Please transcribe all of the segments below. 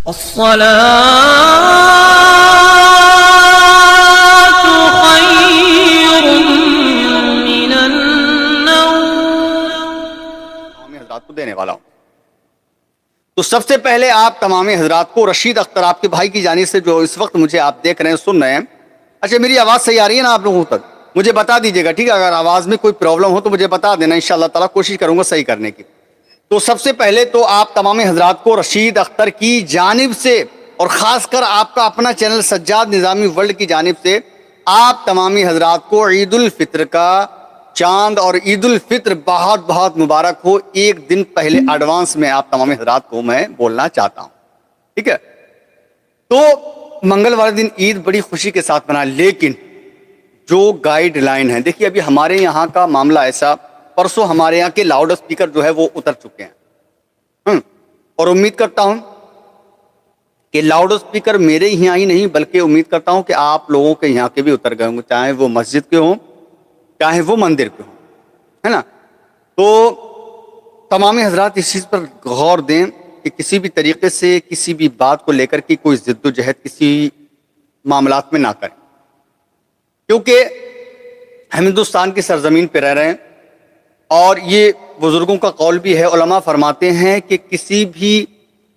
الصلاة خير من النوم. حضرات کو دینے والا ہوں. تو سب سے پہلے آپ تمام حضرات کو رشید اختر آپ کے بھائی کی جانب سے جو اس وقت مجھے آپ دیکھ رہے ہیں سن رہے ہیں. اچھا میری آواز صحیح آ رہی ہے نا آپ لوگوں تک؟ مجھے بتا دیجیے گا ٹھیک ہے. اگر آواز میں کوئی پرابلم ہو تو مجھے بتا دینا، انشاءاللہ تعالیٰ کوشش کروں گا صحیح کرنے کی. تو سب سے پہلے تو آپ تمام حضرات کو رشید اختر کی جانب سے اور خاص کر آپ کا اپنا چینل سجاد نظامی ورلڈ کی جانب سے آپ تمام حضرات کو عید الفطر کا چاند اور عید الفطر بہت بہت مبارک ہو. ایک دن پہلے ایڈوانس میں آپ تمام حضرات کو میں بولنا چاہتا ہوں ٹھیک ہے. تو منگل والے دن عید بڑی خوشی کے ساتھ منا، لیکن جو گائیڈ لائن ہے دیکھیے ابھی ہمارے یہاں کا معاملہ ایسا، پرسوں ہمارے یہاں کے لاؤڈ اسپیکر جو ہے وہ اتر چکے ہیں اور امید کرتا ہوں کہ لاؤڈ اسپیکر میرے یہاں ہی نہیں بلکہ امید کرتا ہوں کہ آپ لوگوں کے یہاں کے بھی اتر گئے ہوں گے، چاہے وہ مسجد کے ہوں چاہے وہ مندر کے ہوں، ہے نا. تو تمام حضرات اس چیز پر غور دیں کہ کسی بھی طریقے سے کسی بھی بات کو لے کر کے کوئی جد و جہد کسی معاملات میں نہ کریں، کیونکہ ہم ہندوستان کی سرزمین پہ رہ رہے ہیں اور یہ بزرگوں کا قول بھی ہے. علماء فرماتے ہیں کہ کسی بھی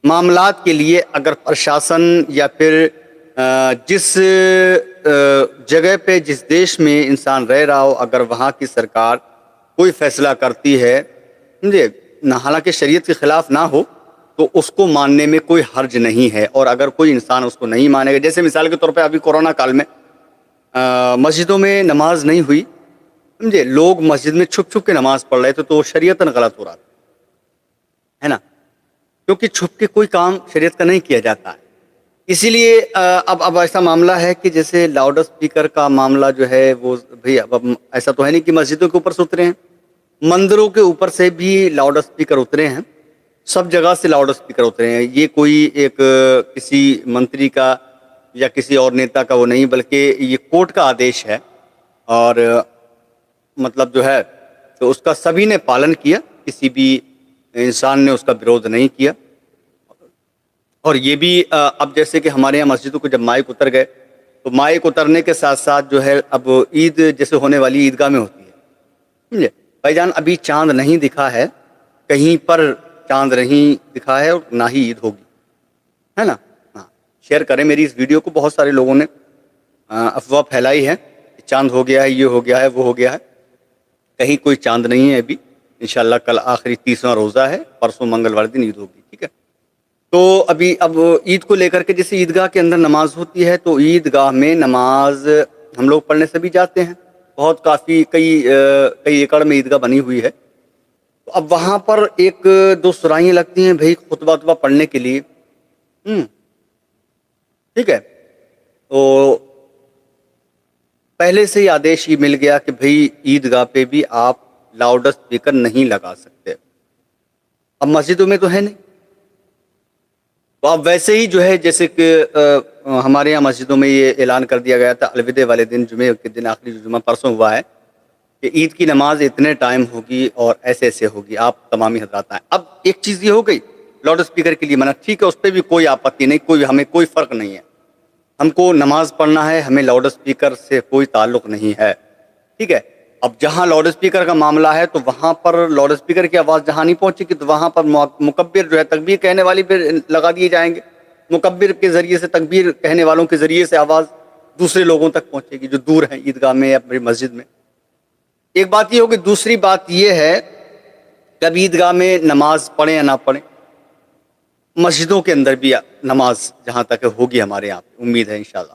معاملات کے لیے اگر پرشاسن یا پھر جس جگہ پہ جس دیش میں انسان رہ رہا ہو، اگر وہاں کی سرکار کوئی فیصلہ کرتی ہے حالانکہ شریعت کے خلاف نہ ہو تو اس کو ماننے میں کوئی حرج نہیں ہے. اور اگر کوئی انسان اس کو نہیں مانے گا، جیسے مثال کے طور پہ ابھی کورونا کال میں مسجدوں میں نماز نہیں ہوئی، سمجھے، لوگ مسجد میں چھپ چھپ کے نماز پڑھ رہے تھے تو شریعتاً غلط ہو رہا تھا، ہے نا، کیونکہ چھپ کے کوئی کام شریعت کا نہیں کیا جاتا ہے. اسی لیے اب ایسا معاملہ ہے کہ جیسے لاؤڈ اسپیکر کا معاملہ جو ہے وہ بھئی اب ایسا تو ہے نہیں کہ مسجدوں کے اوپر سے اترے ہیں، مندروں کے اوپر سے بھی لاؤڈ اسپیکر اترے ہیں، سب جگہ سے لاؤڈ اسپیکر اترے ہیں. یہ کوئی ایک کسی منتری کا یا کسی اور نیتا کا وہ نہیں، بلکہ یہ کورٹ کا آدیش ہے اور مطلب جو ہے تو اس کا سبھی نے پالن کیا، کسی بھی انسان نے اس کا وروଧ نہیں کیا. اور یہ بھی اب جیسے کہ ہمارے یہاں مسجدوں کو جب مائک اتر گئے تو مائک اترنے کے ساتھ ساتھ جو ہے اب عید جیسے ہونے والی عیدگاہ میں ہوتی ہے، سمجھے بھائی جان. ابھی چاند نہیں دکھا ہے، کہیں پر چاند نہیں دکھا ہے اور نہ ہی عید ہوگی، ہے نا. ہاں شیئر کریں میری اس ویڈیو کو. بہت سارے لوگوں نے افواہ پھیلائی ہے کہ چاند ہو گیا ہے، یہ ہو گیا ہے، وہ ہو گیا ہے. کہیں کوئی چاند نہیں ہے ابھی. انشاءاللہ کل آخری 30واں روزہ ہے، پرسوں منگل والے دن عید ہوگی، ٹھیک ہے. تو اب عید کو لے کر کے جیسے عیدگاہ کے اندر نماز ہوتی ہے تو عیدگاہ میں نماز ہم لوگ پڑھنے سے بھی جاتے ہیں. بہت کافی کئی ایکڑ میں عیدگاہ بنی ہوئی ہے. تو اب وہاں پر ایک دو سرائیاں لگتی ہیں بھائی خطبہ پڑھنے کے لیے، ٹھیک ہے. تو پہلے سے ہی آدیش یہ مل گیا کہ بھئی عیدگاہ پہ بھی آپ لاؤڈ اسپیکر نہیں لگا سکتے. اب مسجدوں میں تو ہے نہیں، تو اب ویسے ہی جو ہے جیسے کہ ہمارے یہاں مسجدوں میں یہ اعلان کر دیا گیا تھا الوداع والے دن، جمعے کے دن، آخری جمعہ پرسوں ہوا ہے کہ عید کی نماز اتنے ٹائم ہوگی اور ایسے ایسے ہوگی، آپ تمامی حضرات آئیں. اب ایک چیز یہ ہو گئی لاؤڈ اسپیکر کے لیے منع، ٹھیک ہے، اس پہ بھی کوئی آپتی نہیں، ہمیں کوئی فرق نہیں ہے. ہم کو نماز پڑھنا ہے، ہمیں لاؤڈ اسپیکر سے کوئی تعلق نہیں ہے، ٹھیک ہے. اب جہاں لاؤڈ اسپیکر کا معاملہ ہے تو وہاں پر لاؤڈ اسپیکر کی آواز جہاں نہیں پہنچے گی تو وہاں پر مکبر جو ہے تکبیر کہنے والی پہ لگا دیے جائیں گے. مکبر کے ذریعے سے، تکبیر کہنے والوں کے ذریعے سے آواز دوسرے لوگوں تک پہنچے گی جو دور ہیں عیدگاہ میں یا اپنی مسجد میں. ایک بات یہ ہوگی. دوسری بات یہ ہے کہ اب عیدگاہ میں نماز پڑھیں یا نہ پڑھیں، مسجدوں کے اندر بھی نماز جہاں تک ہوگی ہمارے یہاں امید ہے انشاءاللہ،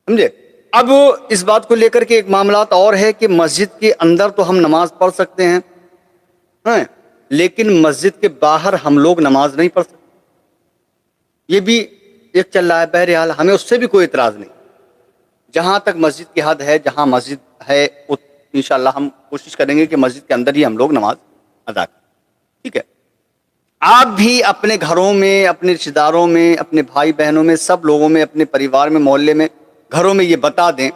سمجھے. اب اس بات کو لے کر کے ایک معاملات اور ہے کہ مسجد کے اندر تو ہم نماز پڑھ سکتے ہیں لیکن مسجد کے باہر ہم لوگ نماز نہیں پڑھ سکتے. یہ بھی ایک چل رہا ہے. بہرحال ہمیں اس سے بھی کوئی اعتراض نہیں، جہاں تک مسجد کی حد ہے، جہاں مسجد ہے انشاءاللہ ہم کوشش کریں گے کہ مسجد کے اندر ہی ہم لوگ نماز ادا کریں، ٹھیک ہے. آپ بھی اپنے گھروں میں، اپنے رشتہ داروں میں، اپنے بھائی بہنوں میں، سب لوگوں میں، اپنے پریوار میں، محلے میں، گھروں میں یہ بتا دیں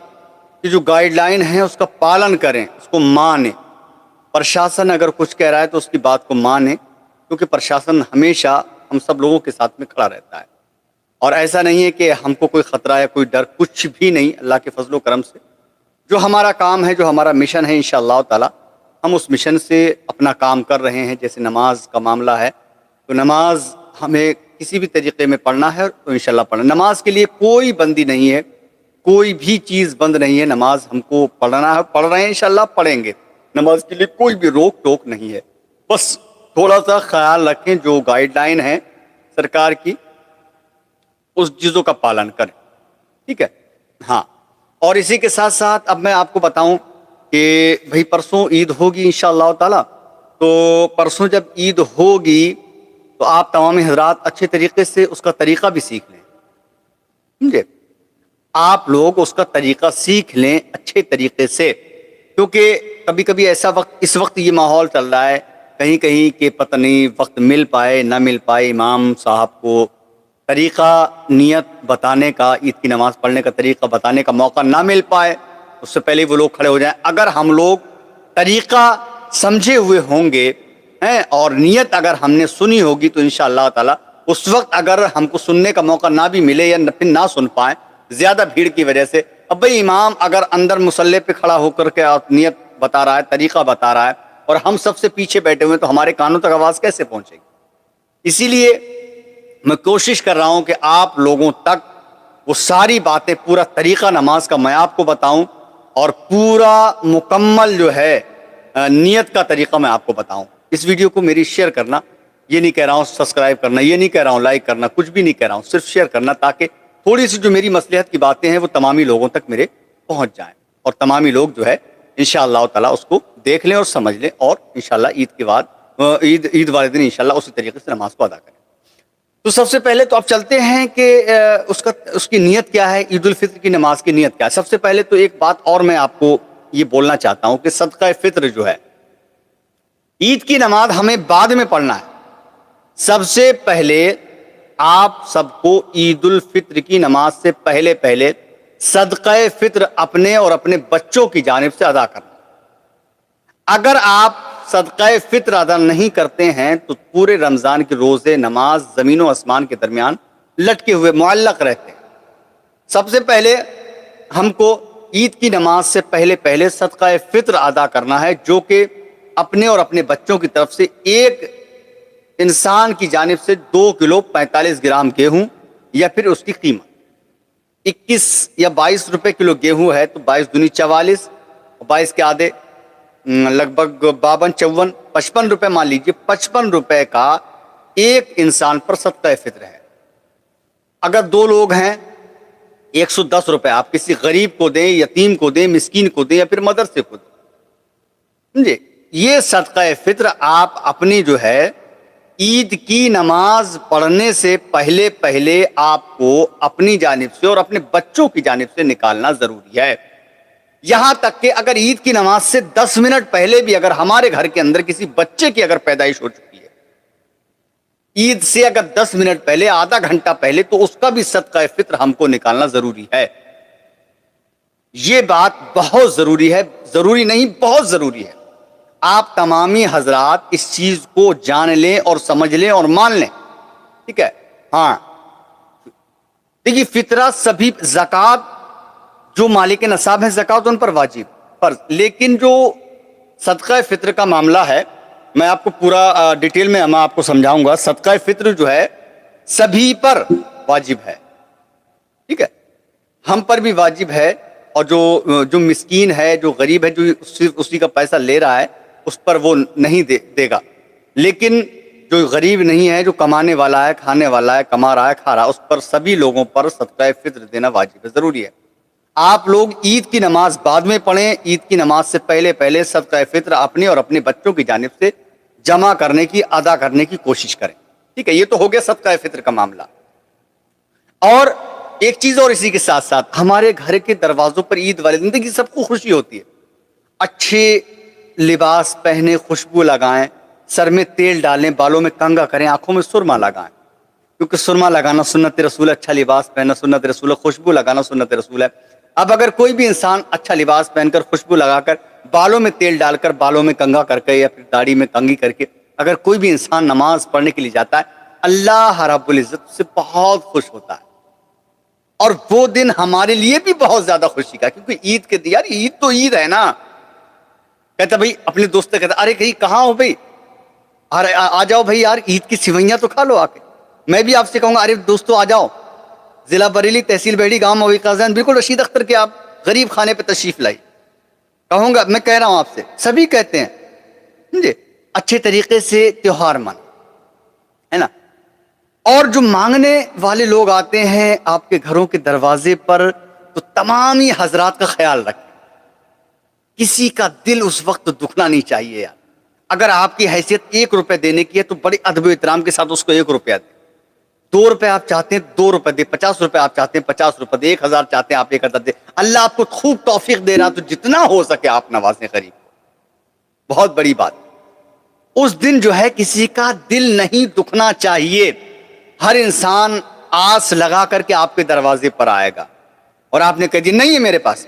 کہ جو گائیڈ لائن ہے اس کا پالن کریں، اس کو مانیں. پرشاسن اگر کچھ کہہ رہا ہے تو اس کی بات کو مانیں، کیونکہ پرشاسن ہمیشہ ہم سب لوگوں کے ساتھ میں کھڑا رہتا ہے، اور ایسا نہیں ہے کہ ہم کو کوئی خطرہ ہے، کوئی ڈر، کچھ بھی نہیں۔ اللہ کے فضل و کرم سے جو ہمارا کام ہے، جو ہمارا مشن ہے، انشاءاللہ تعالی ہم اس مشن سے اپنا کام کر رہے ہیں۔ جیسے نماز کا معاملہ ہے تو نماز ہمیں کسی بھی طریقے میں پڑھنا ہے تو انشاءاللہ پڑھنا، نماز کے لیے کوئی بندی نہیں ہے، کوئی بھی چیز بند نہیں ہے، نماز ہم کو پڑھنا ہے، پڑھ رہے ہیں، انشاءاللہ پڑھیں گے، نماز کے لیے کوئی بھی روک ٹوک نہیں ہے۔ بس تھوڑا سا خیال رکھیں، جو گائیڈ لائن ہے سرکار کی اس چیزوں کا پالن کریں، ٹھیک ہے؟ ہاں، اور اسی کے ساتھ ساتھ اب میں آپ کو بتاؤں کہ بھئی پرسوں عید ہوگی انشاءاللہ تعالی، تو پرسوں جب عید ہوگی تو آپ تمام حضرات اچھے طریقے سے اس کا طریقہ بھی سیکھ لیں، سمجھے؟ آپ لوگ اس کا طریقہ سیکھ لیں اچھے طریقے سے، کیونکہ کبھی کبھی ایسا وقت، اس وقت یہ ماحول چل رہا ہے کہیں کہیں کہ پتہ نہیں وقت مل پائے نہ مل پائے، امام صاحب کو طریقہ نیت بتانے کا، عید کی نماز پڑھنے کا طریقہ بتانے کا موقع نہ مل پائے، اس سے پہلے وہ لوگ کھڑے ہو جائیں۔ اگر ہم لوگ طریقہ سمجھے ہوئے ہوں گے اور نیت اگر ہم نے سنی ہوگی تو انشاءاللہ تعالی اس وقت اگر ہم کو سننے کا موقع نہ بھی ملے یا پھر نہ سن پائیں زیادہ بھیڑ کی وجہ سے، اب بھئی امام اگر اندر مصلی پہ کھڑا ہو کر کے نیت بتا رہا ہے، طریقہ بتا رہا ہے، اور ہم سب سے پیچھے بیٹھے ہوئے تو ہمارے کانوں تک آواز کیسے پہنچے گی؟ اسی لیے میں کوشش کر رہا ہوں کہ آپ لوگوں تک وہ ساری باتیں، پورا طریقہ نماز کا میں آپ کو بتاؤں، اور پورا مکمل جو ہے نیت کا طریقہ میں آپ کو بتاؤں۔ اس ویڈیو کو میری شیئر کرنا، یہ نہیں کہہ رہا ہوں سبسکرائب کرنا، یہ نہیں کہہ رہا ہوں لائک کرنا، کچھ بھی نہیں کہہ رہا ہوں، صرف شیئر کرنا، تاکہ تھوڑی سی جو میری مصلحت کی باتیں ہیں وہ تمامی لوگوں تک میرے پہنچ جائیں، اور تمامی لوگ جو ہے انشاءاللہ تعالی اس کو دیکھ لیں اور سمجھ لیں، اور انشاءاللہ عید کے بعد عید والے دن انشاءاللہ اسی طریقے سے نماز کو ادا کریں۔ تو سب سے پہلے تو آپ چلتے ہیں کہ اس کی نیت کیا ہے، عید الفطر کی نماز کی نیت کیا ہے۔ سب سے پہلے تو ایک بات اور میں آپ کو یہ بولنا چاہتا ہوں کہ صدقہ فطر جو ہے، عید کی نماز ہمیں بعد میں پڑھنا ہے۔ سب سے پہلے آپ سب کو عید الفطر کی نماز سے پہلے صدقہ فطر اپنے اور اپنے بچوں کی جانب سے ادا کرنا۔ اگر آپ صدقہ فطر ادا نہیں کرتے ہیں تو پورے رمضان کے روزے، نماز زمین و آسمان کے درمیان لٹکے ہوئے معلق رہتے ہیں۔ سب سے پہلے ہم کو عید کی نماز سے پہلے صدقہ فطر ادا کرنا ہے، جو کہ اپنے اور اپنے بچوں کی طرف سے ایک انسان کی جانب سے 2 کلو 45 گرام گیہوں، یا پھر اس کی قیمت 21 یا 22 روپے کلو گیہوں ہے تو 22 دونی 44، 22 کے آدھے لگ بھگ 52 54 55 روپے مان لیجئے، 55 روپے کا ایک انسان پر صدقہ فطر ہے۔ اگر 2 لوگ ہیں 110 روپے آپ کسی غریب کو دیں، یتیم کو دیں، مسکین کو دیں، یا پھر مدرسے کو دیں، سمجھے؟ یہ صدقہ فطر آپ اپنی جو ہے عید کی نماز پڑھنے سے پہلے آپ کو اپنی جانب سے اور اپنے بچوں کی جانب سے نکالنا ضروری ہے۔ یہاں تک کہ اگر عید کی نماز سے 10 منٹ پہلے بھی اگر ہمارے گھر کے اندر کسی بچے کی اگر پیدائش ہو چکی ہے، عید سے اگر 10 منٹ پہلے، آدھا گھنٹہ پہلے، تو اس کا بھی صدقہ فطر ہم کو نکالنا ضروری ہے۔ یہ بات بہت ضروری ہے، ضروری نہیں بہت ضروری ہے۔ آپ تمامی حضرات اس چیز کو جان لیں اور سمجھ لیں اور مان لیں، ٹھیک ہے؟ ہاں دیکھیے، فطرہ سبھی، زکوٰۃ جو مالک نصاب ہے زکوٰۃ ان پر واجب فرض، لیکن جو صدقہ فطر کا معاملہ ہے میں آپ کو پورا ڈیٹیل میں آپ کو سمجھاؤں گا۔ صدقہ فطر جو ہے سبھی پر واجب ہے، ٹھیک ہے؟ ہم پر بھی واجب ہے، اور جو مسکین ہے، جو غریب ہے، جو صرف اسی کا پیسہ لے رہا ہے، اس پر وہ نہیں دے گا، لیکن جو غریب نہیں ہے، جو کمانے والا ہے، کھانے والا ہے، کما رہا ہے، کھا رہا ہے، اس پر سبھی لوگوں پر صدقہ فطر دینا واجب ہے، ضروری ہے۔ آپ لوگ عید کی نماز بعد میں پڑھیں، عید کی نماز سے پہلے صدقہ فطر اپنے اور اپنے بچوں کی جانب سے جمع کرنے کی، ادا کرنے کی کوشش کریں، ٹھیک ہے؟ یہ تو ہو گیا صدقہ فطر کا معاملہ۔ اور ایک چیز اور اسی کے ساتھ ساتھ، ہمارے گھر کے دروازوں پر عید والے دن دیکھیے سب کو خوشی ہوتی ہے، اچھے لباس پہنے، خوشبو لگائیں، سر میں تیل ڈالیں، بالوں میں کنگھا کریں، آنکھوں میں سرما لگائیں، کیونکہ سرما لگانا سنت رسول ہے، اچھا لباس پہننا سنت رسول ہے، خوشبو لگانا سنت رسول ہے۔ اب اگر کوئی بھی انسان اچھا لباس پہن کر، خوشبو لگا کر، بالوں میں تیل ڈال کر، بالوں میں کنگھا کر کے، یا پھر داڑھی میں کنگھی کر کے اگر کوئی بھی انسان نماز پڑھنے کے لیے جاتا ہے، اللہ رب العزت سے بہت خوش ہوتا ہے، اور وہ دن ہمارے لیے بھی بہت زیادہ خوشی کا، کیونکہ عید کے دن، یار عید تو عید ہے نا. کہتا بھائی اپنے دوست سے کہتا ارے کہاں ہو بھائی، ارے آ جاؤ بھائی یار عید کی سوئیاں تو کھا لو آ کے. میں بھی آپ سے کہوں گا ارے دوستو آ جاؤ، ضلع بریلی تحصیل بیڑی گاؤں موی قازین، بالکل رشید اختر کے آپ غریب خانے پہ تشریف لائی. کہوں گا، میں کہہ رہا ہوں آپ سے، سبھی کہتے ہیں سمجھے اچھے طریقے سے تیوہار من ہے نا. اور جو مانگنے والے لوگ آتے ہیں آپ کے گھروں کے دروازے پر، تو تمام ہی حضرات کا خیال رکھیں، کسی کا دل اس وقت دکھنا نہیں چاہیے یار. اگر آپ کی حیثیت 1 روپے دینے کی ہے تو بڑی ادب و احترام کے ساتھ اس کو 1 روپیہ دیں. 2 روپے آپ چاہتے ہیں 2 روپے دے، 50 روپے آپ چاہتے ہیں 50 روپے دے، 1000 چاہتے ہیں آپ 1000 دے. اللہ آپ کو خوب توفیق دے رہا تو جتنا ہو سکے آپ نوازیں غریب کو. بہت بڑی بات. اس دن جو ہے کسی کا دل نہیں دکھنا چاہیے. ہر انسان آس لگا کر کے آپ کے دروازے پر آئے گا، اور آپ نے کہہ دی نہیں ہے میرے پاس،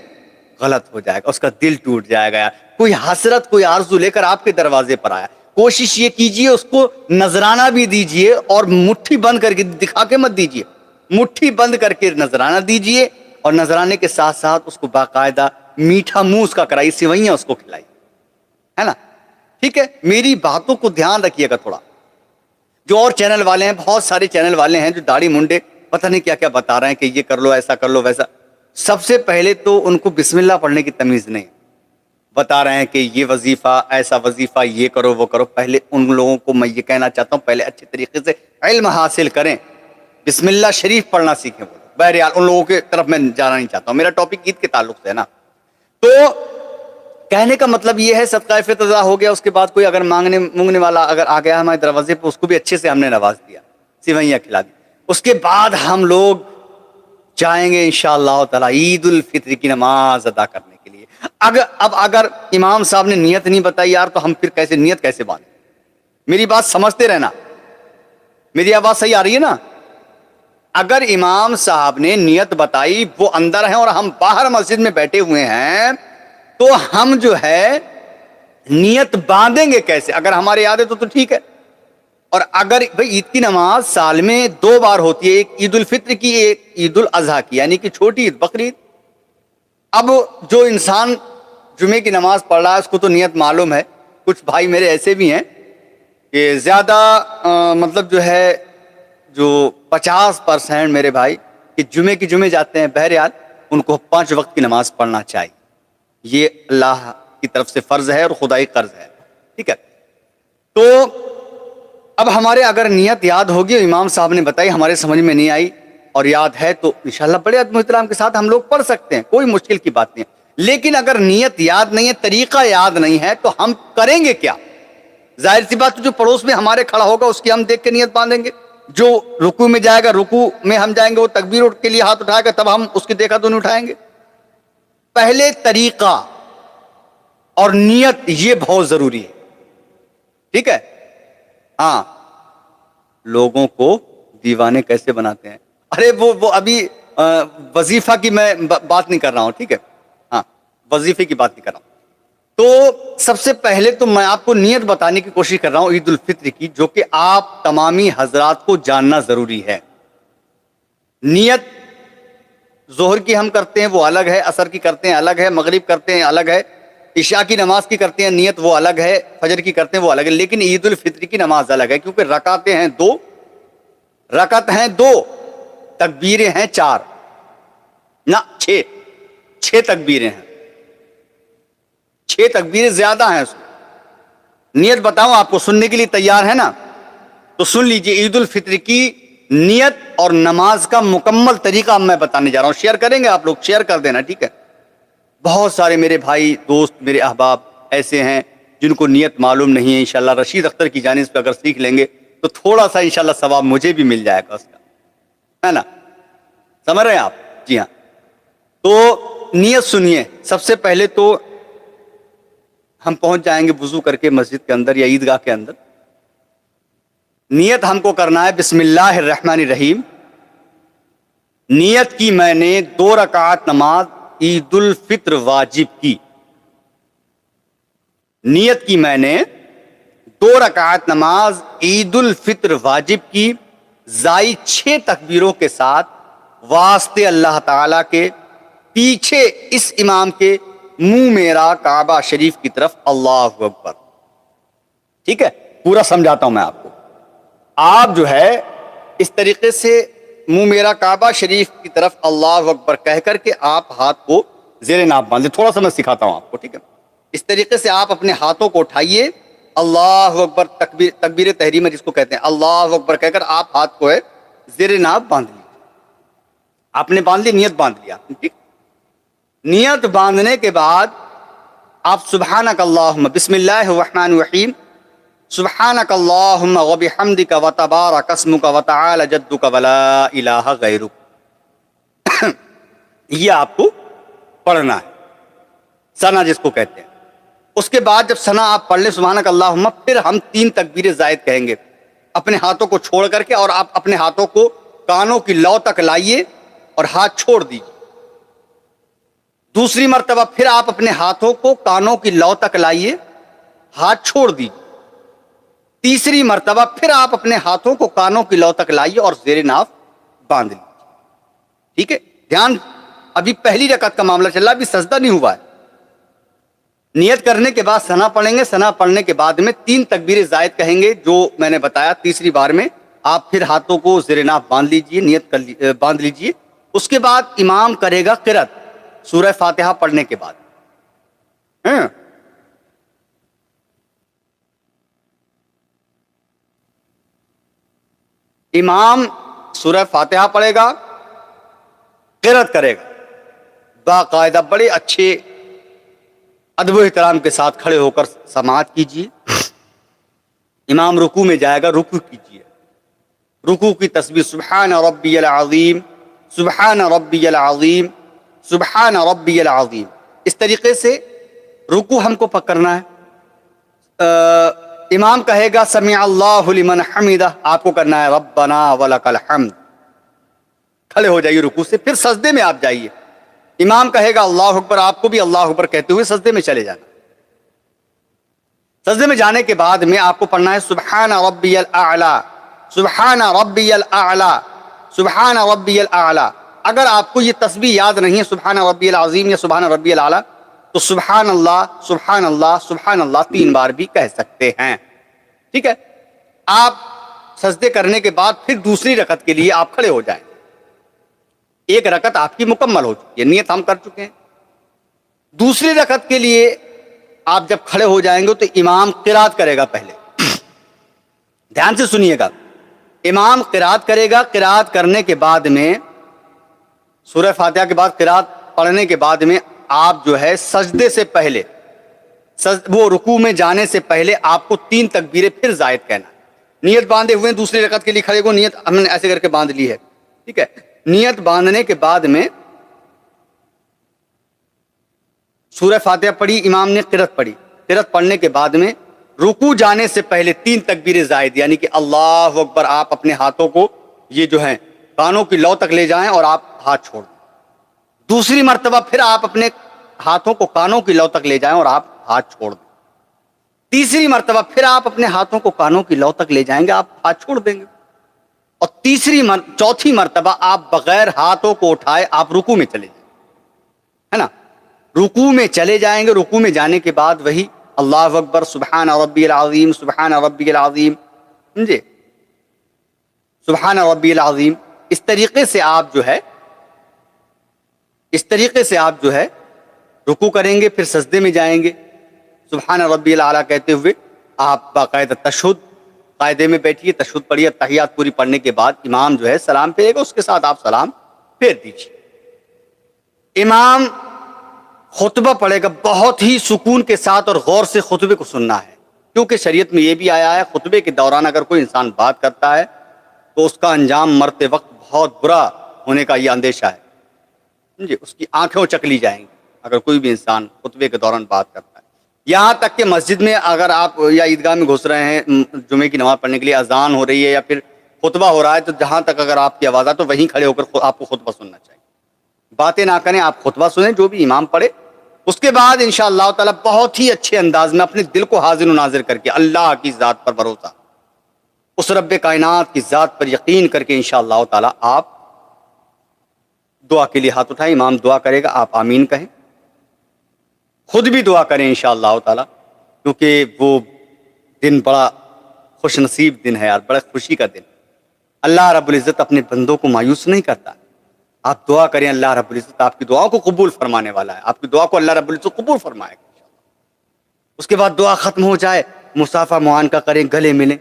غلط ہو جائے گا، اس کا دل ٹوٹ جائے گا. کوئی حسرت کوئی آرزو لے کر آپ کے دروازے پر آیا، کوشش یہ کیجئے اس کو نذرانہ بھی دیجئے، اور مٹھی بند کر کے دکھا کے مت دیجئے، مٹھی بند کر کے نذرانہ دیجئے، اور نذرانے کے ساتھ ساتھ اس کو باقاعدہ میٹھا منہ اس کا کرائیے، سوئیاں اس کو کھلائی، ہے نا. ٹھیک ہے، میری باتوں کو دھیان رکھیے گا تھوڑا. جو اور چینل والے ہیں، بہت سارے چینل والے ہیں جو داڑھی منڈے پتہ نہیں کیا کیا بتا رہے ہیں کہ یہ کر لو، ایسا کر لو، ویسا. سب سے پہلے تو ان کو بسم اللہ پڑھنے کی تمیز نہیں. بتا رہے ہیں کہ یہ وظیفہ، ایسا وظیفہ، یہ کرو وہ کرو. پہلے ان لوگوں کو میں یہ کہنا چاہتا ہوں پہلے اچھے طریقے سے علم حاصل کریں، بسم اللہ شریف پڑھنا سیکھیں. بہرحال ان لوگوں کے طرف میں جانا نہیں چاہتا ہوں، میرا ٹاپک عید کے تعلق سے ہے نا. تو کہنے کا مطلب یہ ہے صدقہ فطر ہو گیا، اس کے بعد کوئی اگر مانگنے والا اگر آ گیا ہمارے دروازے پہ، اس کو بھی اچھے سے ہم نے نواز دیا، سوئیاں کھلا دی. اس کے بعد ہم لوگ جائیں گے انشاءاللہ تعالی عید الفطر کی نماز ادا کرنے کے لیے. اگر امام صاحب نے نیت نہیں بتائی یار، تو ہم پھر نیت کیسے باندھیں؟ میری بات سمجھتے رہنا، میری آواز صحیح آ رہی ہے نا. اگر امام صاحب نے نیت بتائی، وہ اندر ہیں اور ہم باہر مسجد میں بیٹھے ہوئے ہیں، تو ہم جو ہے نیت باندھیں گے کیسے؟ اگر ہمارے یاد ہے تو ٹھیک ہے. اور اگر بھئی عید کی نماز سال میں 2 بار ہوتی ہے، ایک عید الفطر کی، ایک عید الاضحیٰ کی، یعنی کہ چھوٹی عید بقرعید. اب جو انسان جمعے کی نماز پڑھ رہا ہے اس کو تو نیت معلوم ہے. کچھ بھائی میرے ایسے بھی ہیں کہ زیادہ مطلب جو ہے جو 50% میرے بھائی کہ جمعے کی جمعے جاتے ہیں. بہرحال ان کو 5 وقت کی نماز پڑھنا چاہیے، یہ اللہ کی طرف سے فرض ہے اور خدائی قرض ہے. ٹھیک ہے. تو اب ہمارے اگر نیت یاد ہوگی، امام صاحب نے بتائی، ہمارے سمجھ میں نہیں آئی اور یاد ہے، تو انشاءاللہ بڑے ادب و احترام کے ساتھ ہم لوگ پڑھ سکتے ہیں، کوئی مشکل کی بات نہیں. لیکن اگر نیت یاد نہیں ہے، طریقہ یاد نہیں ہے، تو ہم کریں گے کیا؟ ظاہر سی بات، جو پڑوس میں ہمارے کھڑا ہوگا اس کی ہم دیکھ کے نیت باندھیں گے. جو رکوع میں جائے گا، رکوع میں ہم جائیں گے، وہ تکبیر کے لیے ہاتھ اٹھائے گا، تب ہم اس کی دیکھا تو نہیں اٹھائیں گے. پہلے طریقہ اور نیت یہ بہت ضروری ہے. ٹھیک ہے. ہاں، لوگوں کو دیوانے کیسے بناتے ہیں؟ ارے وہ ابھی وظیفہ کی میں بات نہیں کر رہا ہوں. ٹھیک ہے. ہاں، وظیفے کی بات نہیں کر رہا ہوں. تو سب سے پہلے تو میں آپ کو نیت بتانے کی کوشش کر رہا ہوں عید الفطر کی، جو کہ آپ تمامی حضرات کو جاننا ضروری ہے. نیت ظہر کی ہم کرتے ہیں وہ الگ ہے، عصر کی کرتے ہیں الگ ہے، مغرب کرتے ہیں الگ ہے، عشاء کی نماز کی کرتے ہیں نیت وہ الگ ہے، فجر کی کرتے ہیں وہ الگ ہے. لیکن عید الفطر کی نماز الگ ہے، کیونکہ رکعتیں ہیں 2، رکعت ہیں 2، تکبیریں ہیں 4 نہ 6 تکبیریں ہیں. 6 تکبیریں زیادہ ہیں. نیت بتاؤں آپ کو، سننے کے لیے تیار ہے نا؟ تو سن لیجئے. عید الفطر کی نیت اور نماز کا مکمل طریقہ میں بتانے جا رہا ہوں. شیئر کریں گے آپ لوگ، شیئر کر دینا. ٹھیک ہے. بہت سارے میرے بھائی دوست، میرے احباب ایسے ہیں جن کو نیت معلوم نہیں ہے. انشاءاللہ رشید اختر کی جانب سے اگر سیکھ لیں گے تو تھوڑا سا انشاءاللہ ثواب مجھے بھی مل جائے گا اس کا، ہے نا؟ سمجھ رہے ہیں آپ؟ جی ہاں. تو نیت سنیے. سب سے پہلے تو ہم پہنچ جائیں گے وضو کر کے مسجد کے اندر یا عیدگاہ کے اندر. نیت ہم کو کرنا ہے بسم اللہ الرحمن الرحیم. نیت کی میں نے 2 رکعت نماز عید الفطر واجب کی. نیت کی میں نے 2 رکعت نماز عید الفطر واجب کی. زائد 6 تکبیروں کے ساتھ واسطے اللہ تعالیٰ کے پیچھے اس امام کے منہ میرا کعبہ شریف کی طرف اللہ اکبر. ٹھیک ہے, پورا سمجھاتا ہوں میں آپ کو. آپ جو ہے اس طریقے سے منہ میرا کعبہ شریف کی طرف اللہ اکبر کہہ کر کے آپ ہاتھ کو زیر ناف باندھیں. تھوڑا سا میں سکھاتا ہوں آپ کو. ٹھیک ہے, اس طریقے سے آپ اپنے ہاتھوں کو اٹھائیے, اللہ اکبر تکبیر تحریمہ جس کو کہتے ہیں, اللہ اکبر کہہ کر آپ ہاتھ کو ہے زیر ناف باندھ لیجیے. آپ نے باندھ لی, نیت باندھ لیا. ٹھیک, نیت باندھنے کے بعد آپ سبحانک اللہم, بسم اللہ الرحمن الرحیم, سبحانک اللہم وبحمدک وتبارک اسمک وتعالی جدک ولا الہ غیرک, یہ آپ کو پڑھنا ہے, ثنا جس کو کہتے ہیں. اس کے بعد جب ثنا آپ پڑھ لیں سبحانک اللہم, پھر ہم 3 تکبیر زائد کہیں گے اپنے ہاتھوں کو چھوڑ کر کے, اور آپ اپنے ہاتھوں کو کانوں کی لو تک لائیے اور ہاتھ چھوڑ دیجیے. دوسری مرتبہ پھر آپ اپنے ہاتھوں کو کانوں کی لو تک لائیے, ہاتھ چھوڑ دیجیے. تیسری مرتبہ پھر آپ اپنے ہاتھوں کو کانوں کی لو تک لائیے اور زیر ناف باندھ لیجیے. ٹھیک ہے, دھیان, ابھی پہلی رکعت کا معاملہ چل رہا ہے, ابھی سجدہ نہیں ہوا ہے. نیت کرنے کے بعد ثنا پڑھیں گے, ثنا پڑھنے کے بعد میں 3 تکبیر زائد کہیں گے جو میں نے بتایا. تیسری بار میں آپ پھر ہاتھوں کو زیر ناف باندھ لیجیے, نیت کر باندھ لیجیے. اس کے بعد امام کرے گا قرات سورہ فاتحہ پڑھنے کے بعد. امام سورہ فاتحہ پڑھے گا, قرات کرے گا, باقاعدہ بڑے اچھے ادب و احترام کے ساتھ کھڑے ہو کر سماعت کیجیے. امام رکوع میں جائے گا, رکوع کیجیے. رکوع کی تسبیح سبحان ربی العظیم, سبحان ربی العظیم, سبحان ربی العظیم, اس طریقے سے رکوع ہم کو پکڑنا ہے. امام کہے گا سمع اللہ لمن حمدہ, آپ کو کرنا ہے ربنا ولک الحمد. کھڑے ہو جائیے رکوع سے, پھر سجدے میں آپ جائیے. امام کہے گا اللہ اکبر, آپ کو بھی اللہ اکبر کہتے ہوئے سجدے میں چلے جانا. سجدے میں جانے کے بعد میں آپ کو پڑھنا ہے سبحان ربی الاعلی, سبحان ربی الاعلی, سبحان ربی الاعلی. اگر آپ کو یہ تسبیح یاد نہیں ہے سبحان ربی العظیم یا سبحان ربی الاعلی, تو سبحان اللہ سبحان اللہ سبحان اللہ 3 بار بھی کہہ سکتے ہیں. ٹھیک ہے, آپ سجدے کرنے کے بعد پھر دوسری رکعت کے لیے آپ کھڑے ہو جائیں. 1 رکعت آپ کی مکمل ہو چکی ہے, نیت ہم کر چکے ہیں. دوسری رکعت کے لیے آپ جب کھڑے ہو جائیں گے تو امام قرات کرے گا. پہلے دھیان سے سنیے گا, امام قرات کرے گا. قرات کرنے کے بعد میں سورہ فاتحہ کے بعد قرات پڑھنے کے بعد میں آپ جو ہے سجدے سے پہلے, وہ رکوع میں جانے سے پہلے آپ کو 3 تکبیریں پھر زائد کہنا. نیت باندھے ہوئے دوسری رکعت کے لیے کھڑے ہو, نیت ہم نے ایسے کر کے باندھ لی ہے. ٹھیک ہے, نیت باندھنے کے بعد میں سورہ فاتحہ پڑھی, امام نے قرات پڑھی. قرات پڑھنے کے بعد میں رکوع جانے سے پہلے 3 تکبیریں زائد, یعنی کہ اللہ اکبر, آپ اپنے ہاتھوں کو یہ جو ہیں کانوں کی لو تک لے جائیں اور آپ ہاتھ چھوڑ دیں. دوسری مرتبہ پھر آپ اپنے ہاتھوں کو کانوں کی لو تک لے جائیں اور آپ ہاتھ چھوڑ دیں. تیسری مرتبہ پھر آپ اپنے ہاتھوں کو کانوں کی لو تک لے جائیں گے, آپ ہاتھ چھوڑ دیں گے. اور چوتھی مرتبہ آپ بغیر ہاتھوں کو اٹھائے آپ رکوع میں چلے جائیں, ہے نا, رکوع میں چلے جائیں گے. رکوع میں جانے کے بعد وہی اللہ اکبر, سبحان ربی العظیم, سبحان ربی العظیم, سمجھے, سبحان ربی العظیم. اس طریقے سے آپ جو ہے رکوع کریں گے, پھر سجدے میں جائیں گے. سبحان ربی الاعلیٰ کہتے ہوئے آپ باقاعدہ تشہد قاعدے میں بیٹھیے, تشہد پڑھیے. تحیات پوری پڑھنے کے بعد امام جو ہے سلام پھیرے گا, اس کے ساتھ آپ سلام پھیر دیجیے. امام خطبہ پڑھے گا. بہت ہی سکون کے ساتھ اور غور سے خطبے کو سننا ہے, کیونکہ شریعت میں یہ بھی آیا ہے خطبے کے دوران اگر کوئی انسان بات کرتا ہے تو اس کا انجام مرتے وقت بہت برا ہونے کا یہ اندیشہ ہے. جی, اس کی آنکھیں چک لی جائیں گی اگر کوئی بھی انسان خطبے کے دوران بات کرتا ہے. یہاں تک کہ مسجد میں اگر آپ یا عیدگاہ میں گھس رہے ہیں جمعے کی نماز پڑھنے کے لیے, اذان ہو رہی ہے یا پھر خطبہ ہو رہا ہے, تو جہاں تک اگر آپ کی آواز آئے تو وہیں کھڑے ہو کر آپ کو خطبہ سننا چاہیے. باتیں نہ کریں, آپ خطبہ سنیں جو بھی امام پڑھے. اس کے بعد انشاءاللہ تعالی بہت ہی اچھے انداز میں اپنے دل کو حاضر و ناظر کر کے اللہ کی ذات پر بھروسہ, اس رب کائنات کی ذات پر یقین کر کے انشاءاللہ تعالی آپ دعا کے لیے ہاتھ اٹھائیں. امام دعا کرے گا، آپ آمین کہیں. خود بھی دعا کریں انشاءاللہ تعالی، کیونکہ وہ دن بڑا خوش نصیب دن ہے یار، بڑا خوشی کا دن. اللہ رب العزت اپنے بندوں کو مایوس نہیں کرتا. آپ دعا کریں، اللہ رب العزت آپ کی دعاؤں کو قبول فرمانے والا ہے. آپ کی دعا کو اللہ رب العزت قبول فرمائے گا. اس کے بعد دعا ختم ہو جائے، مصافحہ معانقہ کریں، گلے ملیں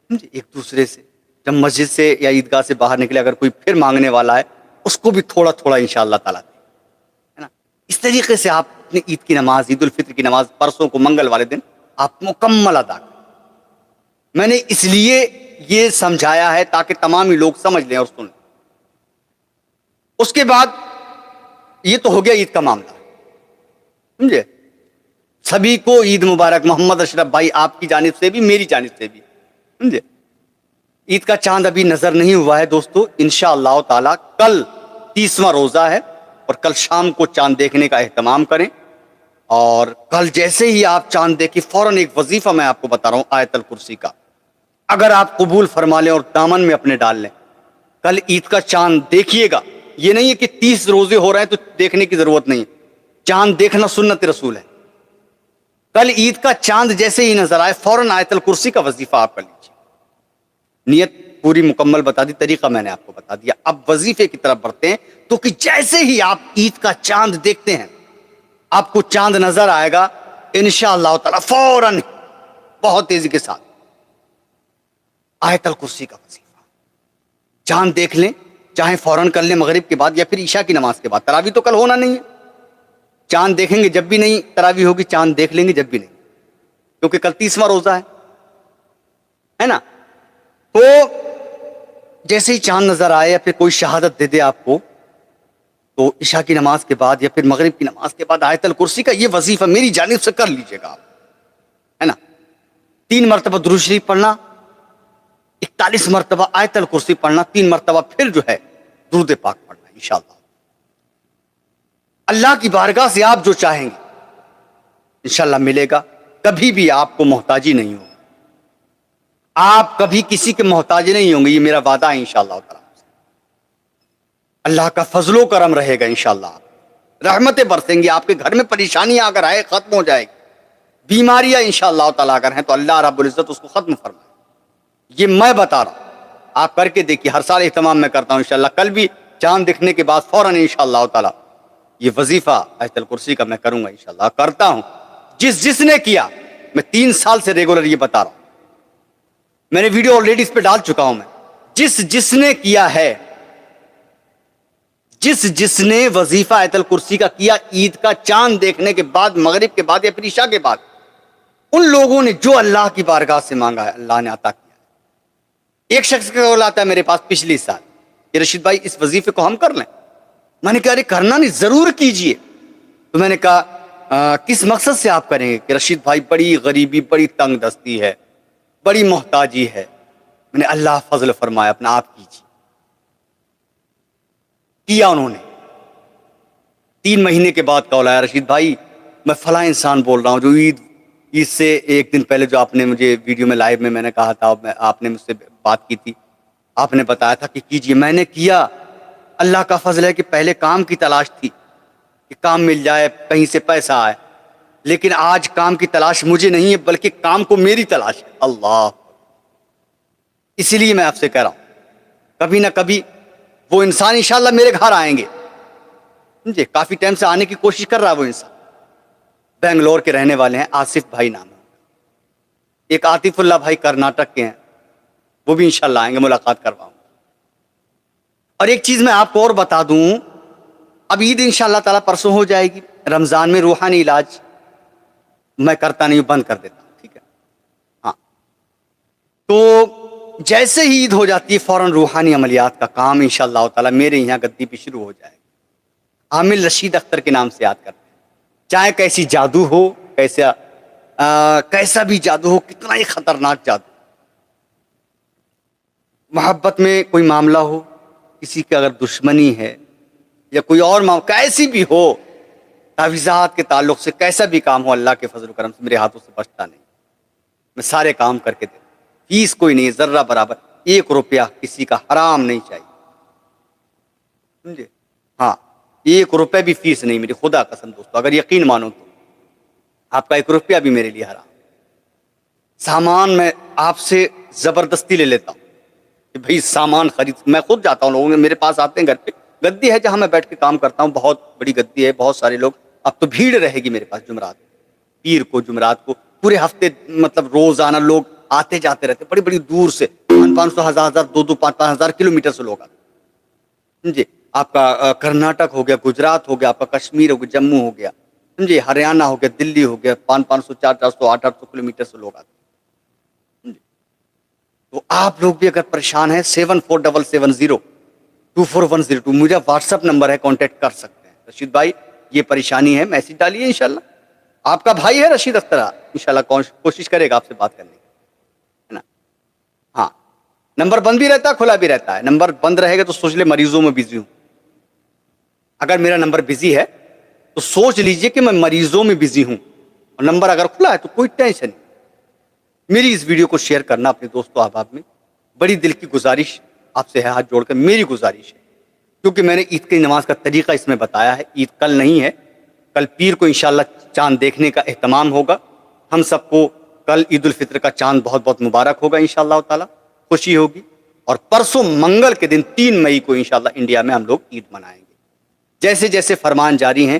ایک دوسرے سے. جب مسجد سے یا عیدگاہ سے باہر نکلے، اگر کوئی پھر مانگنے والا ہے اس کو بھی تھوڑا تھوڑا انشاءاللہ تعالیٰ دیں، ہے نا. اس طریقے سے آپ اپنی عید کی نماز، عید الفطر کی نماز پرسوں کو منگل والے دن آپ مکمل ادا کریں. میں نے اس لیے یہ سمجھایا ہے تاکہ تمام ہی لوگ سمجھ لیں اور سن لیں. اس کے بعد یہ تو ہو گیا عید کا معاملہ، سمجھے. سبھی کو عید مبارک. محمد اشرف بھائی آپ کی جانب سے بھی، میری جانب سے بھی، سمجھے. عید کا چاند ابھی نظر نہیں ہوا ہے دوستو. انشاءاللہ تعالی کل 30واں روزہ ہے اور کل شام کو چاند دیکھنے کا اہتمام کریں. اور کل جیسے ہی آپ چاند دیکھیں فوراً ایک وظیفہ میں آپ کو بتا رہا ہوں آیت الکرسی کا، اگر آپ قبول فرما لیں اور دامن میں اپنے ڈال لیں. کل عید کا چاند دیکھیے گا. یہ نہیں ہے کہ 30 روزے ہو رہے ہیں تو دیکھنے کی ضرورت نہیں. چاند دیکھنا سنت رسول ہے. کل عید کا چاند جیسے ہی نظر آئے فوراً آیت الکرسی کا وظیفہ آپ کر لیجیے. نیت پوری مکمل بتا دی، طریقہ میں نے آپ کو بتا دیا. اب وظیفے کی طرف بڑھتے ہیں. تو کہ جیسے ہی آپ عید کا چاند دیکھتے ہیں، آپ کو چاند نظر آئے گا انشاءاللہ تعالی فوراً بہت تیزی کے ساتھ آیت الکرسی کا وظیفہ. چاند دیکھ لیں، چاہے فوراً کر لیں مغرب کے بعد یا پھر عشاء کی نماز کے بعد. تراویح تو کل ہونا نہیں ہے. چاند دیکھیں گے جب بھی نہیں تراویح ہوگی، چاند دیکھ لیں گے جب بھی نہیں، کیونکہ کل 30واں روزہ ہے نا. تو جیسے ہی چاند نظر آئے یا پھر کوئی شہادت دے دے آپ کو، تو عشاء کی نماز کے بعد یا پھر مغرب کی نماز کے بعد آیت الکرسی کا یہ وظیفہ میری جانب سے کر لیجئے گا آپ، ہے نا. 3 مرتبہ درود شریف پڑھنا، 41 مرتبہ آیت الکرسی پڑھنا، 3 مرتبہ پھر جو ہے درود پاک پڑھنا. انشاءاللہ اللہ کی بارگاہ سے آپ جو چاہیں گے انشاءاللہ ملے گا. کبھی بھی آپ کو محتاجی نہیں ہوگی. آپ کبھی کسی کے محتاج نہیں ہوں گے، یہ میرا وعدہ ہے انشاءاللہ تعالی. اللہ کا فضل و کرم رہے گا انشاءاللہ. رحمتیں برسیں گی آپ کے گھر میں. پریشانیاں اگر آئے ختم ہو جائے گی. بیماریاں انشاءاللہ تعالی اگر ہیں تو اللہ رب العزت اس کو ختم فرمائے. یہ میں بتا رہا ہوں، آپ کر کے دیکھیے. ہر سال اہتمام میں کرتا ہوں انشاءاللہ. کل بھی چاند دکھنے کے بعد فوراً انشاءاللہ تعالی یہ وظیفہ آیت الکرسی کا میں کروں گا انشاءاللہ. کرتا ہوں. جس نے کیا، میں 3 سال سے ریگولر یہ بتا رہا ہوں. میں نے ویڈیو آلریڈی اس پہ ڈال چکا ہوں. میں جس نے کیا ہے، جس نے وظیفہ آیت الکرسی کا کیا عید کا چاند دیکھنے کے بعد، مغرب کے بعد یا پھر عشاء کے بعد، ان لوگوں نے جو اللہ کی بارگاہ سے مانگا ہے اللہ نے عطا کیا. ایک شخص کا قول آتا ہے میرے پاس پچھلی سال کہ رشید بھائی اس وظیفے کو ہم کر لیں. میں نے کہا ارے کرنا نہیں، ضرور کیجئے. تو میں نے کہا کس مقصد سے آپ کریں گے؟ کہ رشید بھائی بڑی غریبی، بڑی تنگ دستی ہے، بڑی محتاجی ہے. میں نے اللہ فضل فرمایا اپنا آپ کیجیے. کیا انہوں نے. 3 مہینے کے بعد کال آیا، رشید بھائی میں فلاں انسان بول رہا ہوں جو عید سے ایک دن پہلے جو آپ نے مجھے ویڈیو میں لائیو میں نے کہا تھا، آپ نے مجھ سے بات کی تھی، آپ نے بتایا تھا کہ کیجیے. میں نے کیا. اللہ کا فضل ہے کہ پہلے کام کی تلاش تھی کہ کام مل جائے، کہیں سے پیسہ آئے. لیکن آج کام کی تلاش مجھے نہیں ہے بلکہ کام کو میری تلاش ہے. اللہ، اسی لیے میں آپ سے کہہ رہا ہوں کبھی نہ کبھی وہ انسان انشاءاللہ میرے گھر آئیں گے. سمجھے، کافی ٹائم سے آنے کی کوشش کر رہا ہے وہ انسان. بنگلور کے رہنے والے ہیں، آصف بھائی نام ہے. ایک عاطف اللہ بھائی کرناٹک کے ہیں، وہ بھی انشاءاللہ آئیں گے، ملاقات کرواؤں. اور ایک چیز میں آپ کو اور بتا دوں، اب عید انشاءاللہ تعالیٰ پرسوں ہو جائے گی. رمضان میں روحانی علاج میں کرتا نہیں ہوں، بند کر دیتا ہوں، ٹھیک ہے. ہاں، تو جیسے ہی عید ہو جاتی ہے فوراً روحانی عملیات کا کام انشاءاللہ تعالیٰ میرے یہاں گدی پہ شروع ہو جائے گا. عامل رشید اختر کے نام سے یاد کرتے ہیں. چاہے کیسی جادو ہو، کیسا بھی جادو ہو، کتنا ہی خطرناک جادو، محبت میں کوئی معاملہ ہو، کسی کی اگر دشمنی ہے یا کوئی اور معاملہ کیسی بھی ہو، تعویذات کے تعلق سے کیسا بھی کام ہو، اللہ کے فضل و کرم سے میرے ہاتھوں سے بچتا نہیں. میں سارے کام کر کے دیتا ہوں. فیس کوئی نہیں ہے ذرہ برابر، 1 روپیہ کسی کا حرام نہیں چاہیے، سمجھے؟ ہاں 1 روپے بھی فیس نہیں میری، خدا قسم دوستو، اگر یقین مانو تو آپ کا 1 روپیہ بھی میرے لیے حرام۔ سامان میں آپ سے زبردستی لے لیتا ہوں کہ بھائی سامان خرید، میں خود جاتا ہوں، لوگوں نے میرے پاس آتے ہیں گھر پہ، گدی ہے جہاں میں بیٹھ کے کام کرتا ہوں، بہت بڑی گدی ہے، بہت سارے لوگ، اب تو بھیڑ رہے گی میرے پاس جمعرات پیر کو، جمعرات کو پورے ہفتے، مطلب روزانہ لوگ آتے جاتے رہتے، بڑی بڑی دور سے 500 1000 2 5 ہزار کلومیٹر سے لوگ آتے، سمجھے؟ آپ کا کرناٹک ہو گیا، گجرات ہو گیا، آپ کا کشمیر ہو گیا، جموں ہو گیا، سمجھے؟ ہریانہ ہو گیا، دلی ہو گیا، 500 400 800 کلومیٹر سے لوگ آتے۔ تو آپ لوگ بھی اگر پریشان ہیں 7477024102 مجھے واٹس ایپ نمبر ہے، کانٹیکٹ کر سکتے ہیں۔ رشید بھائی یہ پریشانی ہے، میسج ڈالیے، انشاءاللہ آپ کا بھائی ہے رشید اختر، انشاءاللہ کوشش کرے گا آپ سے بات کرنے کی، ہے نا؟ ہاں نمبر بند بھی رہتا ہے، کھلا بھی رہتا ہے، نمبر بند رہے گا تو سوچ لے مریضوں میں بزی ہوں، اگر میرا نمبر بزی ہے تو سوچ لیجئے کہ میں مریضوں میں بزی ہوں، اور نمبر اگر کھلا ہے تو کوئی ٹینشن نہیں۔ میری اس ویڈیو کو شیئر کرنا اپنے دوستوں احباب میں، بڑی دل کی گزارش آپ سے ہے، ہاتھ جوڑ کر میری گزارش ہے، کیونکہ میں نے عید کی نماز کا طریقہ اس میں بتایا ہے، عید کل نہیں ہے، کل پیر کو انشاءاللہ چاند دیکھنے کا اہتمام ہوگا، ہم سب کو کل عید الفطر کا چاند بہت بہت مبارک ہوگا انشاءاللہ تعالی، خوشی ہوگی، اور پرسوں منگل کے دن 3 مئی کو انشاءاللہ انڈیا میں ہم لوگ عید منائیں گے، جیسے جیسے فرمان جاری ہیں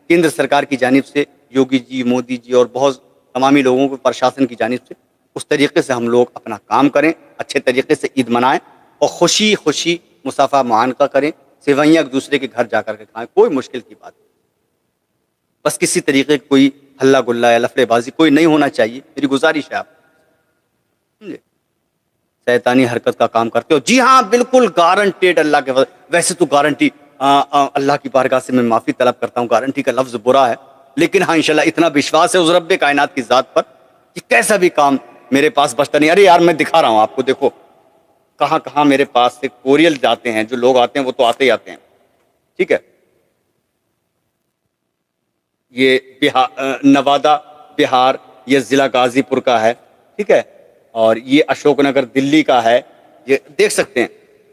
کیندر سرکار کی جانب سے، یوگی جی، مودی جی اور بہت تمامی لوگوں کو پرشاسن کی جانب سے، اس طریقے سے ہم لوگ اپنا کام کریں، اچھے طریقے سے عید منائیں، اور خوشی خوشی مصافحہ معانقہ کریں، سیوئیاں ایک دوسرے کے گھر جا کر کے کھائیں، کوئی مشکل کی بات نہیں، بس کسی طریقے کی کوئی ہلہ گلا یا لفڑے بازی کوئی نہیں ہونا چاہیے، میری گزارش ہے آپ سمجھے؟ شیطانی حرکت کا کام کرتے ہو، جی ہاں بالکل گارنٹیڈ اللہ کے فضل، ویسے تو گارنٹی اللہ کی بارگاہ سے میں معافی طلب کرتا ہوں، گارنٹی کا لفظ برا ہے، لیکن ہاں انشاءاللہ اتنا وشواس ہے اس رب کائنات کی ذات پر کہ کیسا بھی کام میرے پاس بچتا نہیں۔ ارے یار میں دکھا رہا ہوں آپ کو، دیکھو کہاں کہاں میرے پاس سے کوریل جاتے ہیں، جو لوگ آتے ہیں وہ تو آتے ہی آتے ہیں، ٹھیک ہے؟ یہ نوادہ بہار، یہ ضلع غازی پور کا ہے، ٹھیک ہے؟ اور یہ اشوک نگر دلی کا ہے، یہ دیکھ سکتے ہیں،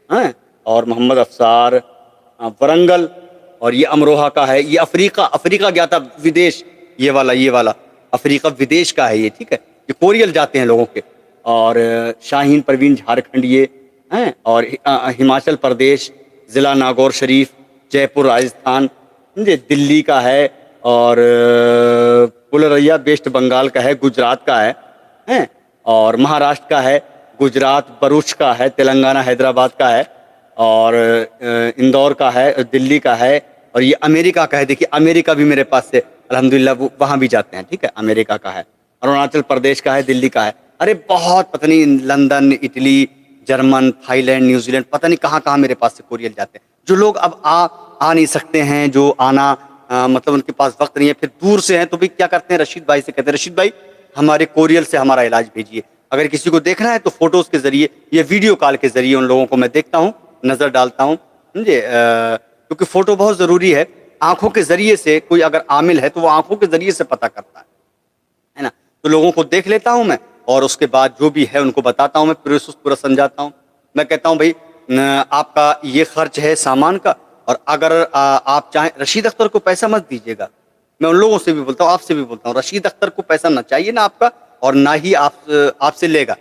ہاں؟ اور محمد افسار ورنگل، اور یہ امروہہ کا ہے، یہ افریقہ گیا تھا، ودیش، یہ والا افریقہ ودیش کا ہے یہ، ٹھیک ہے؟ یہ کوریل جاتے ہیں لوگوں کے، اور شاہین پروین جھارکھنڈ یہ ہیں، اور ہماچل پردیش ضلع ناگور شریف، جے پور راجستھان، دلی کا ہے، اور پلریا ویسٹ بنگال کا ہے، گجرات کا ہے، اور مہاراشٹر کا ہے، گجرات بروچ کا ہے، تلنگانہ حیدرآباد کا ہے، اور اندور کا ہے، دلی کا ہے، اور یہ امریکہ کا ہے، دیکھیے امریکہ بھی میرے پاس سے الحمدللہ وہاں بھی جاتے ہیں، ٹھیک ہے؟ امریکہ کا ہے، اروناچل پردیش کا ہے، دلی کا ہے، ارے بہت پتہ نہیں London, Italy, German, Thailand, New Zealand, پتہ نہیں کہاں کہاں میرے پاس سے کوریل جاتے ہیں، جو لوگ اب آ نہیں سکتے ہیں، جو آنا مطلب ان کے پاس وقت نہیں ہے، پھر دور سے ہیں، تو بھی کیا کرتے ہیں، رشید بھائی سے کہتے ہیں رشید بھائی ہمارے کوریل سے ہمارا علاج بھیجیے، اگر کسی کو دیکھنا ہے تو فوٹوز کے ذریعے یا ویڈیو کال کے ذریعے ان لوگوں کو میں دیکھتا ہوں، نظر ڈالتا ہوں، سمجھے؟ کیونکہ فوٹو بہت ضروری ہے، آنکھوں کے ذریعے سے کوئی اگر عامل ہے تو وہ آنکھوں کے ذریعے سے پتہ کرتا ہے نا؟ تو لوگوں کو دیکھ لیتا ہوں میں، اور اس کے بعد جو بھی ہے ان کو بتاتا ہوں، میں پروسیس پورا سمجھاتا ہوں، میں کہتا ہوں بھائی آپ کا یہ خرچ ہے سامان کا، اور اگر آپ چاہیں رشید اختر کو پیسہ مت دیجیے گا، میں ان لوگوں سے بھی بولتا ہوں، آپ سے بھی بولتا ہوں، رشید اختر کو پیسہ نہ چاہیے نا آپ کا، اور نہ ہی آپ سے لے گا،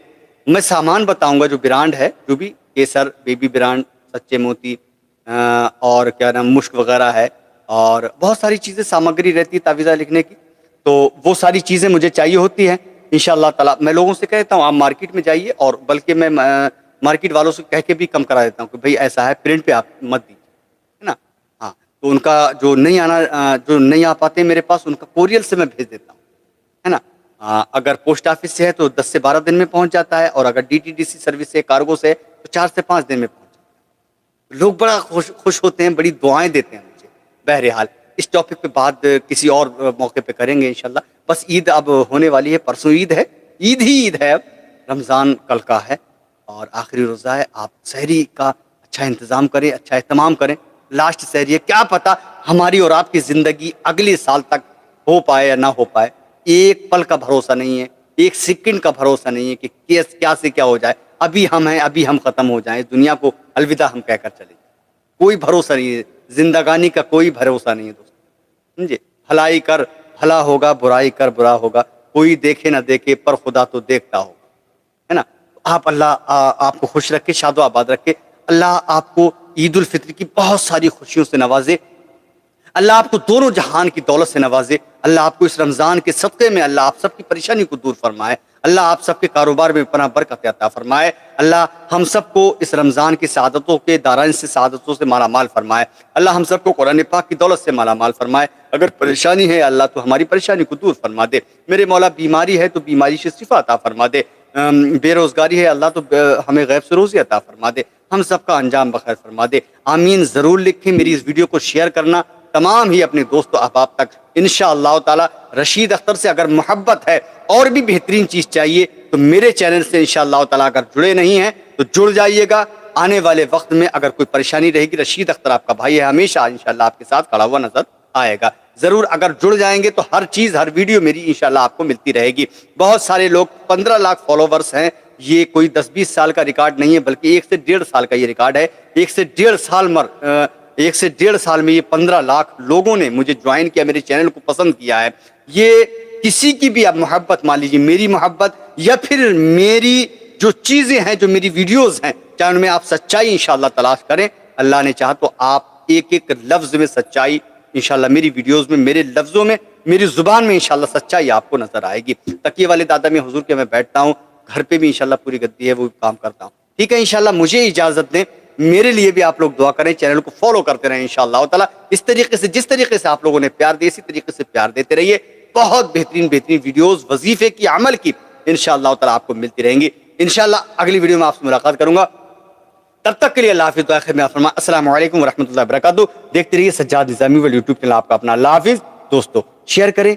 میں سامان بتاؤں گا جو برانڈ ہے، جو بھی کیسر بیبی برانڈ، سچے موتی، اور کیا نام مشک وغیرہ ہے، اور بہت ساری چیزیں سامگری رہتی ہے تعویذہ لکھنے کی، تو وہ ساری چیزیں مجھے چاہیے ہوتی ہیں انشاءاللہ تعالی، میں لوگوں سے کہتا ہوں آپ مارکیٹ میں جائیے، اور بلکہ میں مارکیٹ والوں سے کہہ کے بھی کم کرا دیتا ہوں کہ بھئی ایسا ہے پرنٹ پہ آپ مت دیجیے، ہے نا؟ ہاں تو ان کا جو نہیں آ پاتے میرے پاس، ان کا کوریل سے میں بھیج دیتا ہوں، ہے نا؟ اگر پوسٹ آفس سے ہے تو 10 سے 12 دن میں پہنچ جاتا ہے، اور اگر D T D C service سے، کارگو سے تو 4 سے 5 دن میں پہنچ جاتا ہے، لوگ بڑا خوش ہوتے ہیں، بڑی دعائیں دیتے ہیں مجھے۔ بہرحال اس ٹاپک پہ بات کسی اور موقع پہ کریں گے انشاءاللہ، بس عید اب ہونے والی ہے، پرسوں عید ہے، عید ہی عید ہے، اب رمضان کل کا ہے اور آخری روزہ ہے، آپ سحری کا اچھا انتظام کریں، اچھا اہتمام کریں، لاسٹ سحری ہے، کیا پتہ ہماری اور آپ کی زندگی اگلے سال تک ہو پائے یا نہ ہو پائے، ایک پل کا بھروسہ نہیں ہے، ایک سیکنڈ کا بھروسہ نہیں ہے کہ کیا سے کیا ہو جائے، ابھی ہم ہیں، ابھی ہم ختم ہو جائیں، دنیا کو الوداع ہم کہہ کر چلے جائیں۔ کوئی بھروسہ نہیں ہے، زندگانی کا کوئی بھروسہ نہیں ہے دوست، سمجھے؟ بھلائی کر بھلا ہوگا، برائی کر برا ہوگا، کوئی دیکھے نہ دیکھے پر خدا تو دیکھتا ہوگا، ہے نا؟ آپ اللہ آپ کو خوش رکھے، شاد و آباد رکھے، اللہ آپ کو عید الفطر کی بہت ساری خوشیوں سے نوازے، اللہ آپ کو دونوں جہان کی دولت سے نوازے، اللہ آپ کو اس رمضان کے صدقے میں اللہ آپ سب کی پریشانی کو دور فرمائے، اللہ آپ سب کے کاروبار میں پناہ برکت عطا فرمائے، اللہ ہم سب کو اس رمضان کی سعادتوں کے دارائن سے سعادتوں سے مالا مال فرمائے، اللہ ہم سب کو قرآن پاک کی دولت سے مالا مال فرمائے، اگر پریشانی ہے اللہ تو ہماری پریشانی کو دور فرما دے، میرے مولا بیماری ہے تو بیماری سے شفا عطا فرما دے، بے روزگاری ہے اللہ تو ہمیں غیب سے روزی عطا فرما دے، ہم سب کا انجام بخیر فرما دے، آمین ضرور لکھیں، میری اس ویڈیو کو شیئر کرنا تمام ہی اپنے دوست و احباب تک، انشاءاللہ تعالی رشید اختر سے اگر محبت ہے اور بھی بہترین چیز چاہیے تو میرے چینل سے انشاءاللہ تعالی اگر جڑے نہیں ہیں تو جڑ جائیے گا، آنے والے وقت میں اگر کوئی پریشانی رہے گی رشید اختر آپ کا بھائی ہے، ہمیشہ انشاءاللہ آپ کے ساتھ کھڑا ہوا نظر آئے گا، ضرور اگر جڑ جائیں گے تو ہر چیز ہر ویڈیو میری انشاءاللہ آپ کو ملتی رہے گی۔ بہت سارے لوگ 15 لاکھ فالوورز ہیں، یہ کوئی 10-20 سال کا ریکارڈ نہیں ہے بلکہ 1 سے 1.5 سال کا یہ ریکارڈ ہے، 1 سے 1.5 سال میں یہ 15 لاکھ لوگوں نے مجھے جوائن کیا، میرے چینل کو پسند کیا ہے۔ یہ کسی کی بھی آپ محبت مان لیجیے، میری محبت یا پھر میری جو چیزیں ہیں، جو میری ویڈیوز ہیں، چاہے ان میں آپ سچائی انشاءاللہ تلاش کریں، اللہ نے چاہا تو آپ ایک ایک لفظ میں سچائی انشاءاللہ میری ویڈیوز میں، میرے لفظوں میں، میری زبان میں انشاءاللہ سچائی آپ کو نظر آئے گی۔ تکیے والے دادا میں حضور کے میں بیٹھتا ہوں، گھر پہ بھی انشاءاللہ پوری گدی ہے وہ کام کرتا ہوں، ٹھیک ہے؟ انشاءاللہ مجھے اجازت دیں، میرے لیے بھی آپ لوگ دعا کریں، چینل کو فالو کرتے رہیں انشاءاللہ تعالی، اس طریقے سے جس طریقے سے آپ لوگوں نے پیار دیا اسی طریقے سے پیار دیتے رہیے، بہت بہترین ویڈیوز وظیفے کی عمل کی انشاءاللہ تعالی آپ کو ملتی رہیں گی۔ انشاءاللہ اگلی ویڈیو میں آپ سے ملاقات کروں گا، تب تک کے لیے اللہ حافظ، آخر میں فرمائیں السلام علیکم ورحمۃ اللہ وبرکاتہ۔ دیکھتے رہیے سجاد نظامی والے یوٹیوب چینل آپ کا اپنا، اللہ حافظ دوستو، شیئر کریں۔